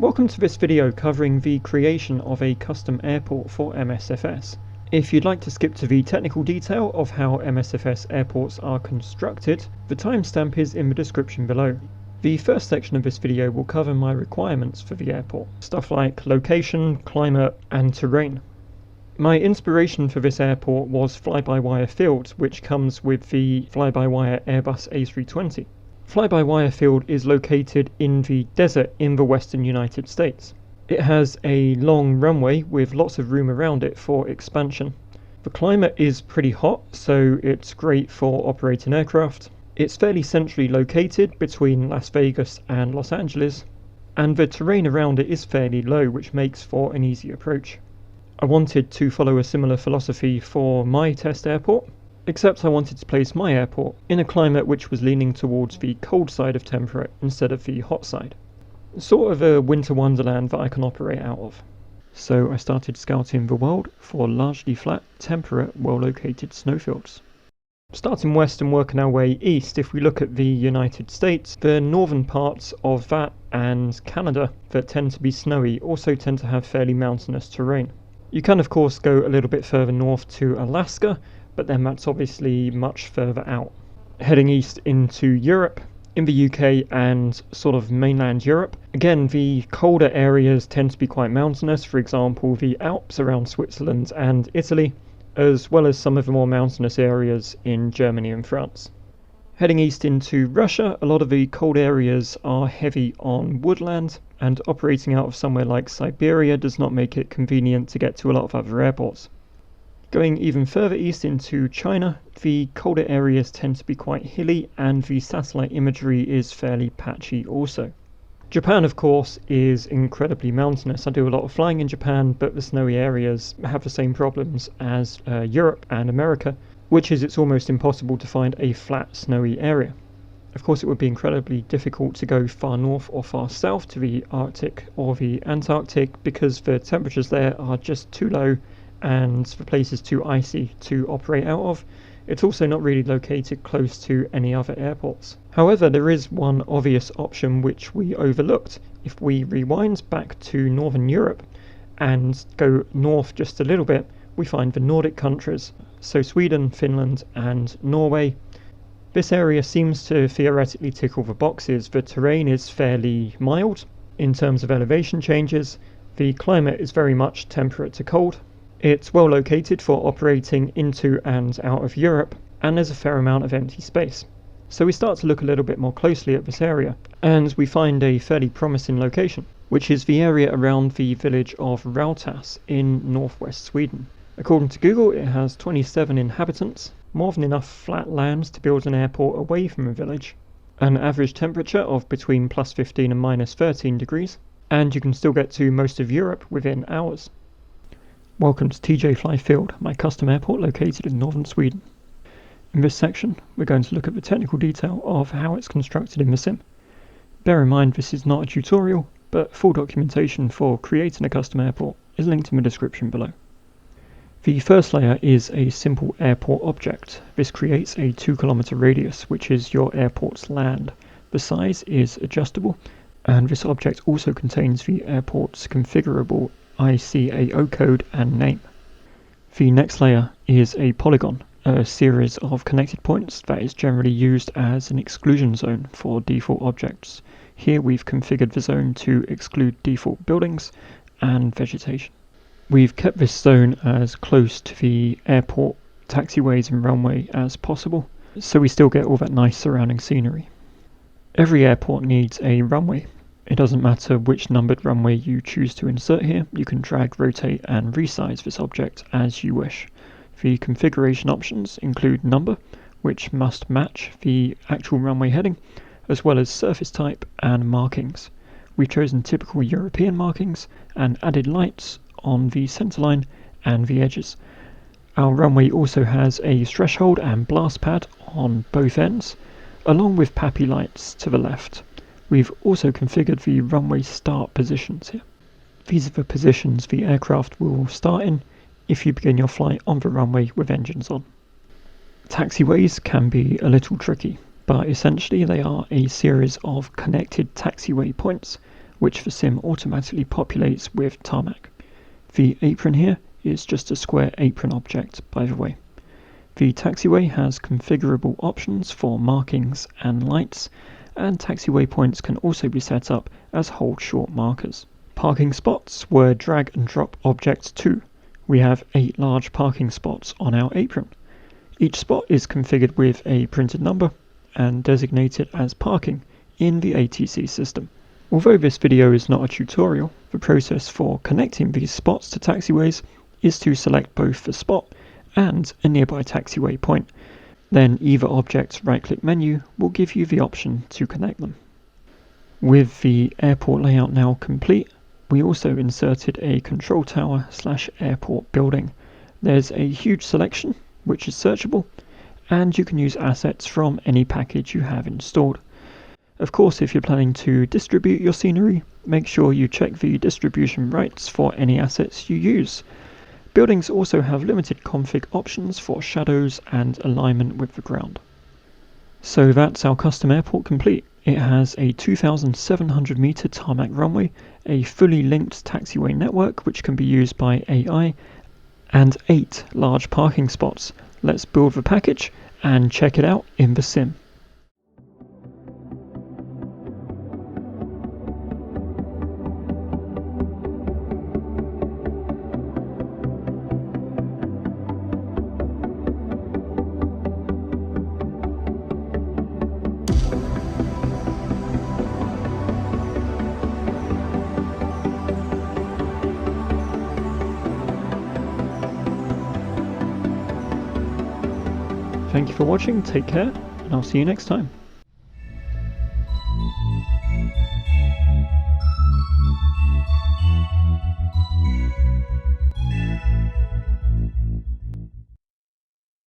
Welcome to this video covering the creation of a custom airport for MSFS. If you'd like to skip to the technical detail of how MSFS airports are constructed, the timestamp is in the description below. The first section of this video will cover my requirements for the airport, stuff like location, climate and terrain. My inspiration for this airport was FlyByWire Field, which comes with the FlyByWire Airbus A320. FlyByWire Field is located in the desert in the western United States. It has a long runway with lots of room around it for expansion. The climate is pretty hot, so it's great for operating aircraft. It's fairly centrally located between Las Vegas and Los Angeles, and the terrain around it is fairly low, which makes for an easy approach. I wanted to follow a similar philosophy for my test airport, except I wanted to place my airport in a climate which was leaning towards the cold side of temperate instead of the hot side. Sort of a winter wonderland that I can operate out of. So I started scouting the world for largely flat, temperate, well-located snowfields. Starting west and working our way east, if we look at the United States, the northern parts of that and Canada that tend to be snowy also tend to have fairly mountainous terrain. You can of course go a little bit further north to Alaska, but then that's obviously much further out. Heading east into Europe, in the UK and sort of mainland Europe, again the colder areas tend to be quite mountainous, for example the Alps around Switzerland and Italy, as well as some of the more mountainous areas in Germany and France. Heading east into Russia, a lot of the cold areas are heavy on woodland, and operating out of somewhere like Siberia does not make it convenient to get to a lot of other airports. Going even further east into China, the colder areas tend to be quite hilly and the satellite imagery is fairly patchy also. Japan of course is incredibly mountainous. I do a lot of flying in Japan, but the snowy areas have the same problems as Europe and America, which is it's almost impossible to find a flat snowy area. Of course it would be incredibly difficult to go far north or far south to the Arctic or the Antarctic because the temperatures there are just too low and the place is too icy to operate out of. It's also not really located close to any other airports. However, there is one obvious option which we overlooked. If we rewind back to Northern Europe and go north just a little bit, we find the Nordic countries, so Sweden, Finland and Norway. This area seems to theoretically tick all the boxes. The terrain is fairly mild in terms of elevation changes. The climate is very much temperate to cold. It's well located for operating into and out of Europe, and there's a fair amount of empty space. So we start to look a little bit more closely at this area, and we find a fairly promising location, which is the area around the village of Rautas in northwest Sweden. According to Google, it has 27 inhabitants, more than enough flat land to build an airport away from a village, an average temperature of between plus 15 and minus 13 degrees, and you can still get to most of Europe within hours. Welcome to TJ Fly Field, my custom airport located in northern Sweden. In this section, we're going to look at the technical detail of how it's constructed in the sim. Bear in mind this is not a tutorial, but full documentation for creating a custom airport is linked in the description below. The first layer is a simple airport object. This creates a 2 kilometer radius, which is your airport's land. The size is adjustable, and this object also contains the airport's configurable ICAO code and name. The next layer is a polygon, a series of connected points that is generally used as an exclusion zone for default objects. Here we've configured the zone to exclude default buildings and vegetation. We've kept this zone as close to the airport taxiways and runway as possible, so we still get all that nice surrounding scenery. Every airport needs a runway. It doesn't matter which numbered runway you choose to insert here, you can drag, rotate and resize this object as you wish. The configuration options include number, which must match the actual runway heading, as well as surface type and markings. We've chosen typical European markings and added lights on the centerline and the edges. Our runway also has a threshold and blast pad on both ends, along with PAPI lights to the left. We've also configured the runway start positions here. These are the positions the aircraft will start in if you begin your flight on the runway with engines on. Taxiways can be a little tricky, but essentially they are a series of connected taxiway points which the sim automatically populates with tarmac. The apron here is just a square apron object, by the way. The taxiway has configurable options for markings and lights, and taxiway points can also be set up as hold short markers. Parking spots were drag and drop objects too. We have 8 large parking spots on our apron. Each spot is configured with a printed number and designated as parking in the ATC system. Although this video is not a tutorial, the process for connecting these spots to taxiways is to select both the spot and a nearby taxiway point. Then either object's right-click menu will give you the option to connect them. With the airport layout now complete, we also inserted a control tower / airport building. There's a huge selection, which is searchable, and you can use assets from any package you have installed. Of course, if you're planning to distribute your scenery, make sure you check the distribution rights for any assets you use. Buildings also have limited config options for shadows and alignment with the ground. So that's our custom airport complete. It has a 2,700 meter tarmac runway, a fully linked taxiway network which can be used by AI, and 8 large parking spots. Let's build the package and check it out in the sim. Thank you for watching, take care, and I'll see you next time.